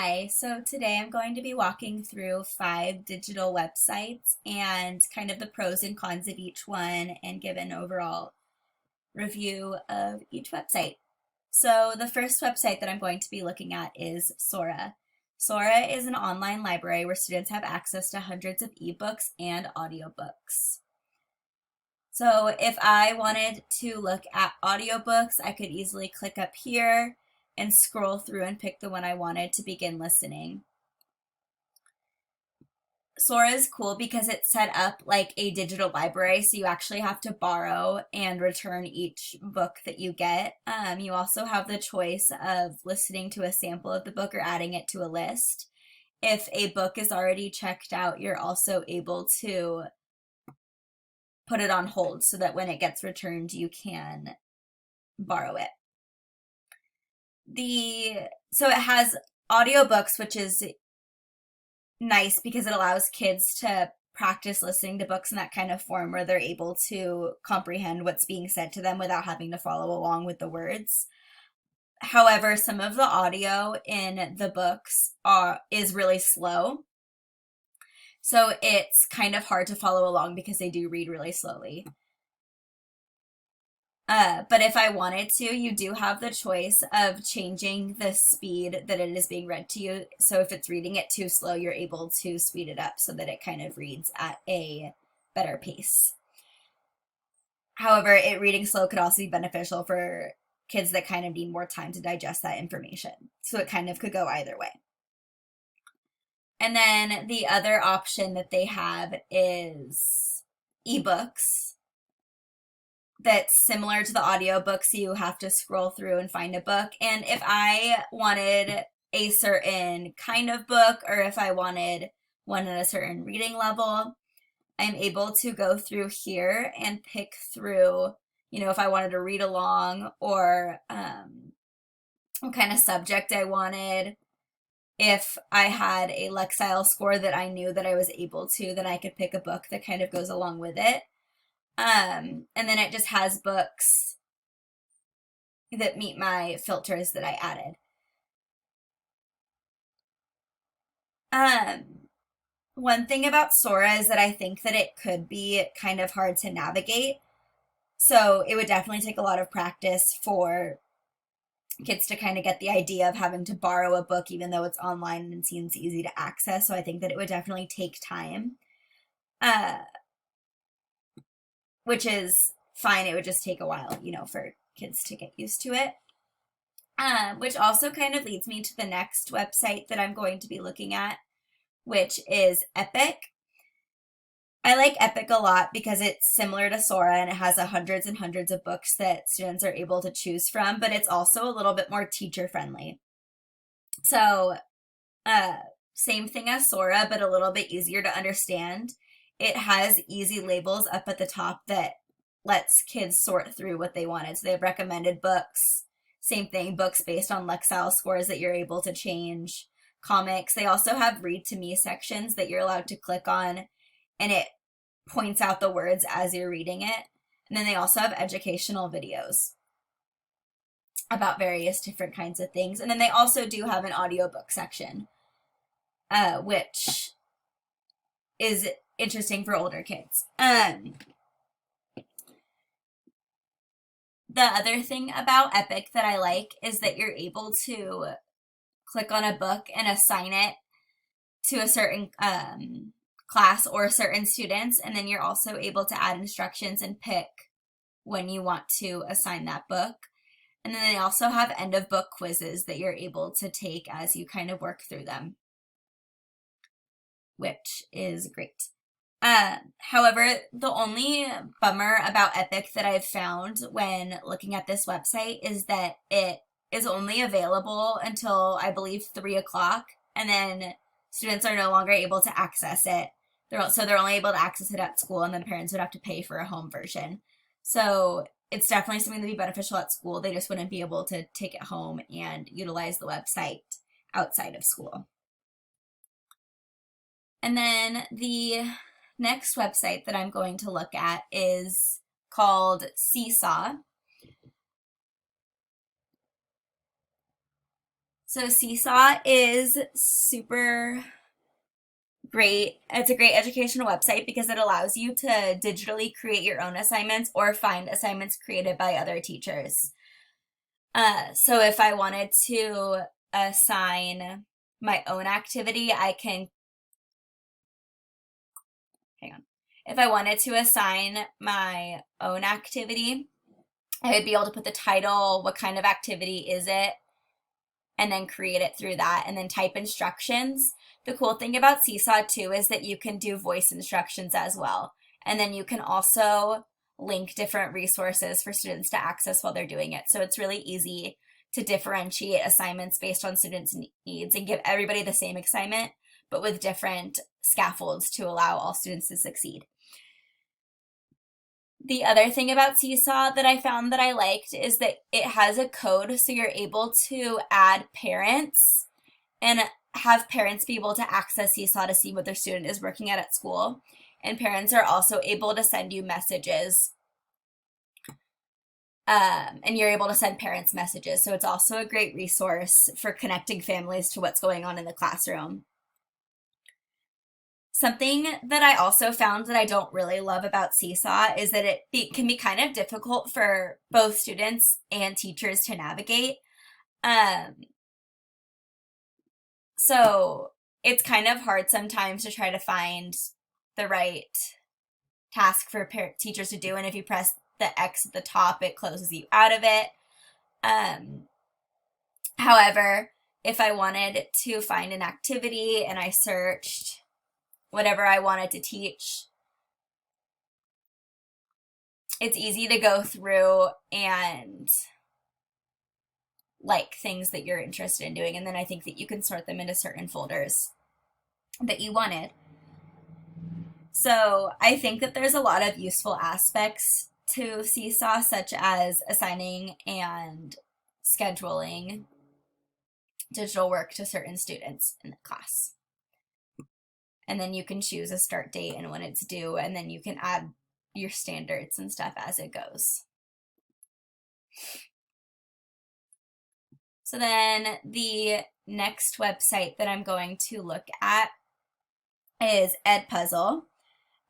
Hi, so today I'm going to be walking through 5 digital websites and kind of the pros and cons of each one and give an overall review of each website. So the first website that I'm going to be looking at is Sora. Sora is an online library where students have access to hundreds of ebooks and audiobooks. So if I wanted to look at audiobooks, I could easily click up here and scroll through and pick the one I wanted to begin listening. Sora is cool because it's set up like a digital library, so you actually have to borrow and return each book that you get. You also have the choice of listening to a sample of the book or adding it to a list. If a book is already checked out, you're also able to put it on hold so that when it gets returned, you can borrow it. So it has audiobooks, which is nice because it allows kids to practice listening to books in that kind of form where they're able to comprehend what's being said to them without having to follow along with the words. However, some of the audio in the books is really slow. So it's kind of hard to follow along because they do read really slowly. But if I wanted to, you do have the choice of changing the speed that it is being read to you. So if it's reading it too slow, you're able to speed it up so that it kind of reads at a better pace. However, it reading slow could also be beneficial for kids that kind of need more time to digest that information. So it kind of could go either way. And then the other option that they have is ebooks. That's similar to the audiobooks. You have to scroll through and find a book. And if I wanted a certain kind of book, or if I wanted one at a certain reading level, I'm able to go through here and pick through, if I wanted to read along or what kind of subject I wanted. If I had a Lexile score that I knew that I was able to, then I could pick a book that kind of goes along with it. And then it just has books that meet my filters that I added. One thing about Sora is that I think that it could be kind of hard to navigate. So it would definitely take a lot of practice for kids to kind of get the idea of having to borrow a book, even though it's online and seems easy to access. So I think that it would definitely take time. Which is fine. It would just take a while, for kids to get used to it. Which also kind of leads me to the next website that I'm going to be looking at, which is Epic. I like Epic a lot because it's similar to Sora and it has hundreds and hundreds of books that students are able to choose from, but it's also a little bit more teacher friendly. So, same thing as Sora, but a little bit easier to understand. It has easy labels up at the top that lets kids sort through what they wanted. So they have recommended books, same thing, books based on Lexile scores that you're able to change, comics. They also have read to me sections that you're allowed to click on and it points out the words as you're reading it. And then they also have educational videos about various different kinds of things. And then they also do have an audiobook section, which is interesting for older kids. The other thing about Epic that I like is that you're able to click on a book and assign it to a certain class or certain students, and then you're also able to add instructions and pick when you want to assign that book. And then they also have end of book quizzes that you're able to take as you kind of work through them, which is great. However, the only bummer about Epic that I've found when looking at this website is that it is only available until, I believe, 3 o'clock, and then students are no longer able to access it. They're only able to access it at school, and then parents would have to pay for a home version. So it's definitely something that would be beneficial at school. They just wouldn't be able to take it home and utilize the website outside of school. And then the next website that I'm going to look at is called Seesaw. So Seesaw is super great. It's a great educational website because it allows you to digitally create your own assignments or find assignments created by other teachers. So if I wanted to assign my own activity, I can, hang on. If I wanted to assign my own activity, I would be able to put the title, what kind of activity is it, and then create it through that, and then type instructions. The cool thing about Seesaw too is that you can do voice instructions as well. And then you can also link different resources for students to access while they're doing it. So it's really easy to differentiate assignments based on students' needs and give everybody the same assignment, but with different scaffolds to allow all students to succeed. The other thing about Seesaw that I found that I liked is that it has a code, so you're able to add parents and have parents be able to access Seesaw to see what their student is working at school. And parents are also able to send you messages. And you're able to send parents messages. So it's also a great resource for connecting families to what's going on in the classroom. Something that I also found that I don't really love about Seesaw is that it can be kind of difficult for both students and teachers to navigate. So it's kind of hard sometimes to try to find the right task for teachers to do. And if you press the X at the top, it closes you out of it. However, if I wanted to find an activity and I searched whatever I wanted to teach, it's easy to go through and like things that you're interested in doing. And then I think that you can sort them into certain folders that you wanted. So I think that there's a lot of useful aspects to Seesaw, such as assigning and scheduling digital work to certain students in the class. And then you can choose a start date and when it's due, and then you can add your standards and stuff as it goes. So then the next website that I'm going to look at is Edpuzzle.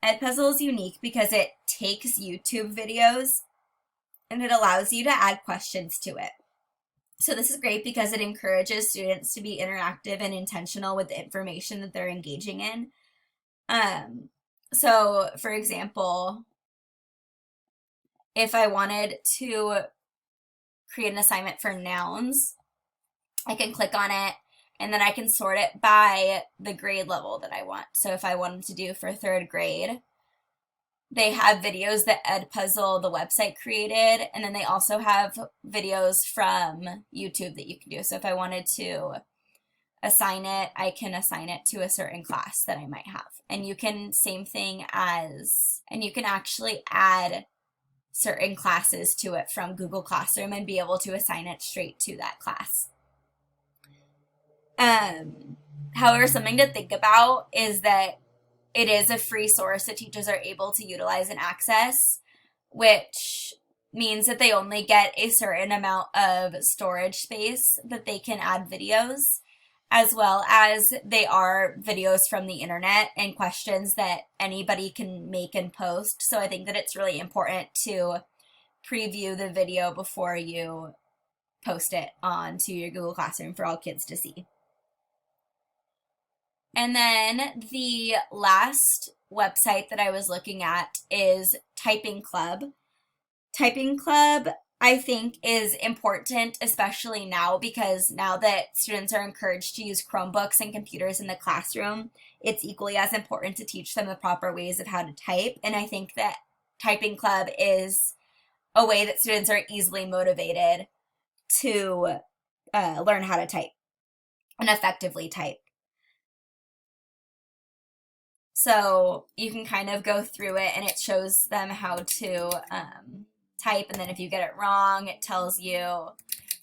Edpuzzle is unique because it takes YouTube videos and it allows you to add questions to it. So this is great because it encourages students to be interactive and intentional with the information that they're engaging in. So for example, if I wanted to create an assignment for nouns, I can click on it and then I can sort it by the grade level that I want. So if I wanted to do for 3rd grade, they have videos that Edpuzzle, the website, created, and then they also have videos from YouTube that you can do. So if I wanted to assign it, I can assign it to a certain class that I might have. And you can, same thing as, and you can actually add certain classes to it from Google Classroom and be able to assign it straight to that class. However, something to think about is that it is a free source that teachers are able to utilize and access, which means that they only get a certain amount of storage space that they can add videos, as well as they are videos from the internet and questions that anybody can make and post. So I think that it's really important to preview the video before you post it onto your Google Classroom for all kids to see. And then the last website that I was looking at is Typing Club. Typing Club, I think, is important, especially now, because now that students are encouraged to use Chromebooks and computers in the classroom, it's equally as important to teach them the proper ways of how to type. And I think that Typing Club is a way that students are easily motivated to learn how to type and effectively type. So you can kind of go through it and it shows them how to type, and then if you get it wrong, it tells you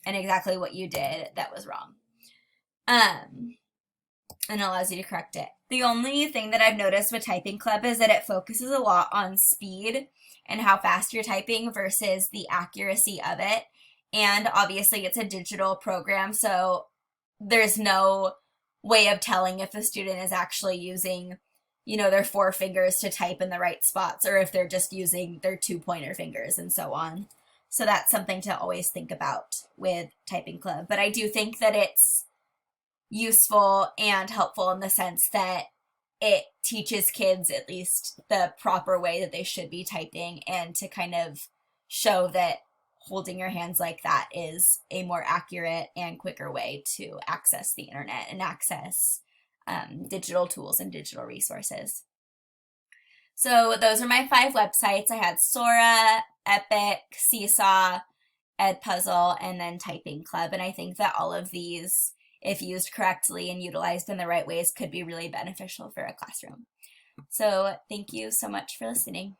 and exactly what you did that was wrong. And it allows you to correct it. The only thing that I've noticed with Typing Club is that it focuses a lot on speed and how fast you're typing versus the accuracy of it. And obviously it's a digital program, so there's no way of telling if a student is actually using, their four fingers to type in the right spots, or if they're just using their two pointer fingers and so on. So that's something to always think about with Typing Club. But I do think that it's useful and helpful in the sense that it teaches kids at least the proper way that they should be typing, and to kind of show that holding your hands like that is a more accurate and quicker way to access the internet and access digital tools and digital resources. So those are my 5 websites. I had Sora, Epic, Seesaw, Edpuzzle, and then Typing Club. And I think that all of these, if used correctly and utilized in the right ways, could be really beneficial for a classroom. So thank you so much for listening.